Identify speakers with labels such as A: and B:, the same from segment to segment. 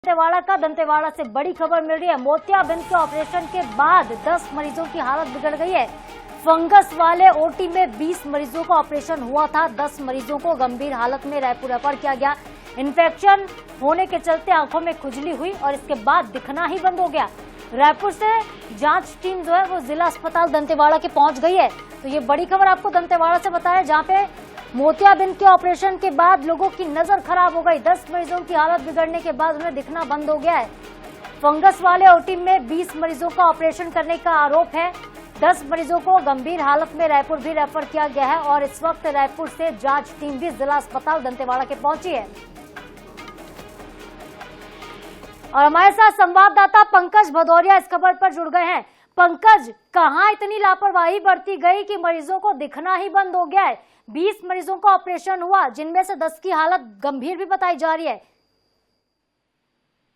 A: दंतेवाड़ा से बड़ी खबर मिल रही है। मोतियाबिंद के ऑपरेशन के बाद 10 मरीजों की हालत बिगड़ गई है। फंगस वाले ओटी में 20 मरीजों का ऑपरेशन हुआ था। 10 मरीजों को गंभीर हालत में रायपुर रेफर किया गया। इन्फेक्शन होने के चलते आंखों में खुजली हुई और इसके बाद दिखना ही बंद हो गया। रायपुर से जांच टीम जो है वो जिला अस्पताल दंतेवाड़ा के पहुंच गई है। तो ये बड़ी खबर आपको दंतेवाड़ा से बताया, जहां पे मोतियाबिंद के ऑपरेशन के बाद लोगों की नजर खराब हो गई। 10 मरीजों की हालत बिगड़ने के बाद उन्हें दिखना बंद हो गया है। फंगस वाले ओटी में 20 मरीजों का ऑपरेशन करने का आरोप है। 10 मरीजों को गंभीर हालत में रायपुर भी रेफर किया गया है और इस वक्त रायपुर से जांच टीम भी जिला अस्पताल दंतेवाड़ा के पहुंची है। और हमारे साथ संवाददाता पंकज भदौरिया इस खबर पर जुड़ गए हैं। पंकज, कहां इतनी लापरवाही बरती गई कि मरीजों को दिखना ही बंद हो गया है? 20 मरीजों का ऑपरेशन हुआ, जिनमें से 10 की हालत गंभीर भी बताई जा रही है।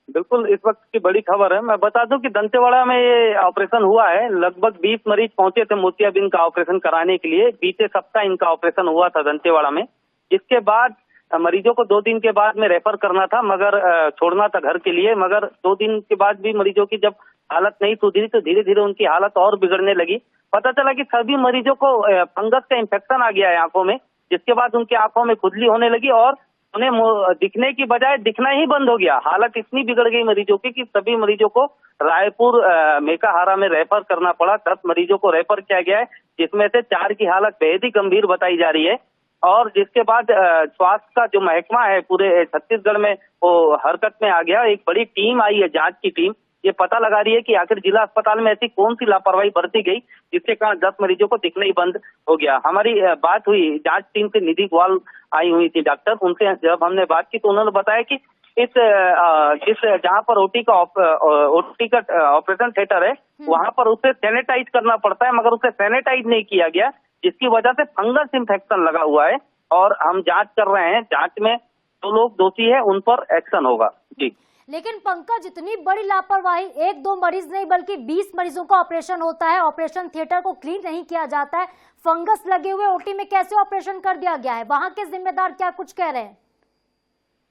B: बिल्कुल, इस वक्त की बड़ी खबर है। मैं बता दूं कि दंतेवाड़ा में ये ऑपरेशन हुआ है। लगभग 20 मरीज पहुंचे थे मोतियाबिंद का ऑपरेशन कराने के लिए। बीते सप्ताह इनका ऑपरेशन हुआ था दंतेवाड़ा में। इसके बाद मरीजों को 2 दिन के बाद में रेफर करना था, मगर छोड़ना था घर के लिए। मगर 2 दिन के बाद भी मरीजों की जब हालत नहीं सुधरी तो धीरे धीरे उनकी हालत और बिगड़ने लगी। पता चला कि सभी मरीजों को फंगस का इंफेक्शन आ गया है आंखों में, जिसके बाद उनकी आंखों में खुजली होने लगी और उन्हें दिखने की बजाय दिखना ही बंद हो गया। हालत इतनी बिगड़ गई मरीजों की कि सभी मरीजों को रायपुर मेकाहारा में रेफर करना पड़ा। 10 मरीजों को रेफर किया गया है, जिसमें से 4 की हालत बेहद ही गंभीर बताई जा रही है। और जिसके बाद स्वास्थ्य का जो महकमा है पूरे छत्तीसगढ़ में वो हरकत में आ गया। एक बड़ी टीम आई है, जांच की टीम। ये पता लगा रही है कि आखिर जिला अस्पताल में ऐसी कौन सी लापरवाही बरती गई जिसके कारण 10 मरीजों को दिखना ही बंद हो गया। हमारी बात हुई जांच टीम से, निधि ग्वाल आई हुई थी डॉक्टर। उनसे जब हमने बात की तो उन्होंने बताया कि इस जहां पर ओटी का ऑपरेशन थिएटर है, वहां पर उसे सैनिटाइज करना पड़ता है, मगर उसे सैनिटाइज नहीं किया गया, जिसकी वजह से फंगस इंफेक्शन लगा हुआ है। और हम जांच कर रहे हैं। जांच में जो लोग दोषी है उन पर एक्शन होगा। जी,
A: लेकिन पंकज, इतनी बड़ी लापरवाही, 1-2 मरीज नहीं बल्कि 20 मरीजों का ऑपरेशन होता है, ऑपरेशन थिएटर को क्लीन नहीं किया जाता है, फंगस लगे हुए ओटी में कैसे ऑपरेशन कर दिया गया है? वहां के जिम्मेदार क्या कुछ कह रहे हैं?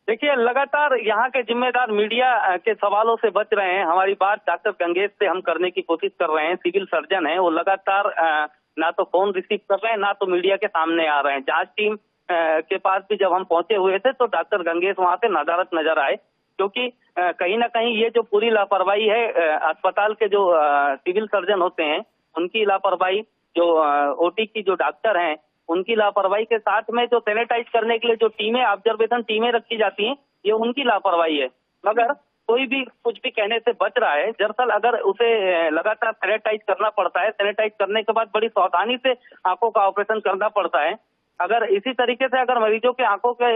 A: देखिए,
B: लगातार यहाँ के जिम्मेदार मीडिया के सवालों से बच रहे हैं। हमारी बात डॉक्टर गंगेश से हम करने की कोशिश कर रहे हैं। सिविल सर्जन है, वो लगातार ना तो फोन रिसीव कर रहे हैं, ना तो मीडिया के सामने आ रहे हैं। जांच टीम के पास भी जब हम पहुंचे हुए थे तो डॉक्टर गंगेश वहां से नदारत नजर आए, क्योंकि कहीं ना कहीं ये जो पूरी लापरवाही है, अस्पताल के जो सिविल सर्जन होते हैं उनकी लापरवाही, जो ओटी की जो डॉक्टर हैं उनकी लापरवाही के साथ में जो सैनिटाइज करने के लिए जो टीमें, ऑब्जर्वेशन टीमें रखी जाती हैं, ये उनकी लापरवाही है। मगर कोई भी कुछ भी कहने से बच रहा है। दरअसल अगर उसे लगातार सैनिटाइज करना पड़ता है, सैनिटाइज करने के बाद बड़ी सावधानी से आंखों का ऑपरेशन करना पड़ता है। अगर इसी तरीके से अगर मरीजों के आंखों के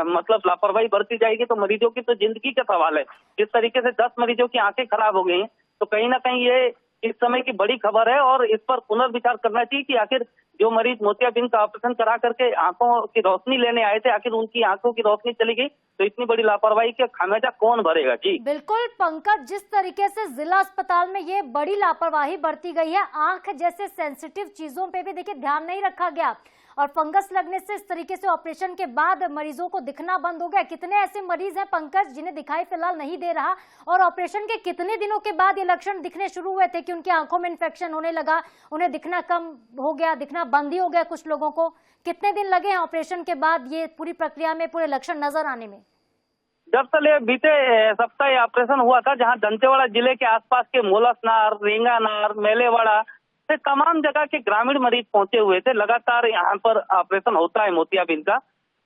B: मतलब लापरवाही बरती जाएगी तो मरीजों की तो जिंदगी का सवाल है। जिस तरीके से 10 मरीजों की आंखें खराब हो गई हैं, तो कहीं ना कहीं ये इस समय की बड़ी खबर है और इस पर पुनर्विचार करना चाहिए कि आखिर जो मरीज मोतियाबिंद का ऑपरेशन करा करके आंखों की रोशनी लेने आए थे, आखिर उनकी आंखों की रोशनी चली गई, तो इतनी बड़ी लापरवाही का खामियाजा कौन भरेगा? जी
A: बिल्कुल पंकज, जिस तरीके से जिला अस्पताल में ये बड़ी लापरवाही बरती गई है, आंख जैसे सेंसिटिव चीजों पे भी देखिए ध्यान नहीं रखा गया और फंगस लगने से इस तरीके से ऑपरेशन के बाद मरीजों को दिखना बंद हो गया। कितने ऐसे मरीज हैं पंकज जिन्हें दिखाई फिलहाल नहीं दे रहा, और ऑपरेशन के कितने दिनों के बाद ये लक्षण दिखने शुरू हुए थे कि उनकी आंखों में इन्फेक्शन होने लगा, उन्हें दिखना कम हो गया, दिखना बंद ही हो गया कुछ लोगों को? कितने दिन लगे हैं ऑपरेशन के बाद ये पूरी प्रक्रिया में पूरे लक्षण नजर आने में?
B: दरअसल ये बीते सप्ताह ऑपरेशन हुआ था, जहां दंतेवाड़ा जिले के आसपास के मोलसनार, रेंगानार, मेलेवाड़ा से तमाम जगह के ग्रामीण मरीज पहुंचे हुए थे। लगातार यहाँ पर ऑपरेशन होता है मोतियाबिंद का,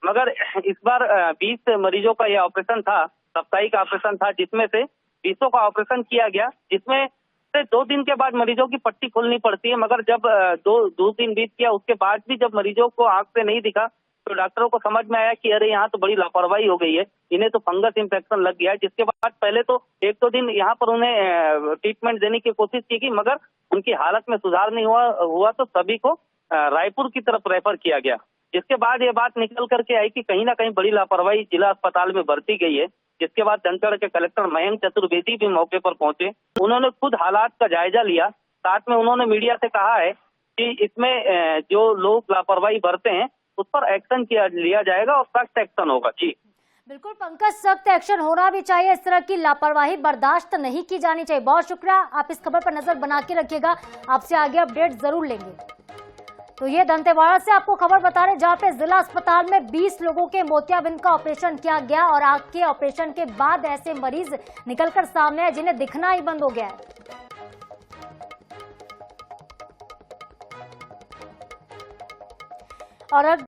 B: मगर इस बार 20 मरीजों का यह ऑपरेशन था, साप्ताहिक ऑपरेशन था, जिसमें से 20 का ऑपरेशन किया गया, जिसमें से 2 दिन के बाद मरीजों की पट्टी खोलनी पड़ती है। मगर जब 2 दिन बीत गया, उसके बाद भी जब मरीजों को आंख से नहीं दिखा तो डॉक्टरों को समझ में आया कि अरे यहाँ तो बड़ी लापरवाही हो गई है, इन्हें तो फंगस इंफेक्शन लग गया है। जिसके बाद पहले तो 1-2 दिन यहाँ पर उन्हें ट्रीटमेंट देने की कोशिश की गई, मगर उनकी हालत में सुधार नहीं हुआ तो सभी को रायपुर की तरफ रेफर किया गया। जिसके बाद ये बात निकल करके आई कि कहीं ना कहीं बड़ी लापरवाही जिला अस्पताल में बरती गई है। जिसके बाद दंतेवाड़ा के कलेक्टर मयंक चतुर्वेदी भी मौके पर पहुंचे। उन्होंने खुद हालात का जायजा लिया, साथ में उन्होंने मीडिया से कहा है कि इसमें जो लोग लापरवाही बरते हैं उस पर एक्शन लिया जाएगा और सख्त एक्शन होगा। जी
A: बिल्कुल पंकज, सख्त एक्शन होना भी चाहिए। इस तरह की लापरवाही बर्दाश्त नहीं की जानी चाहिए। बहुत शुक्रिया, आप इस खबर पर नजर बना के रखिएगा, आपसे आगे अपडेट जरूर लेंगे। तो ये दंतेवाड़ा से आपको खबर बता रहे, जहां पे जिला अस्पताल में 20 लोगों के मोतियाबिंद का ऑपरेशन किया गया और आग के ऑपरेशन के बाद ऐसे मरीज निकलकर सामने आए जिन्हें दिखना ही बंद हो गया है। और अब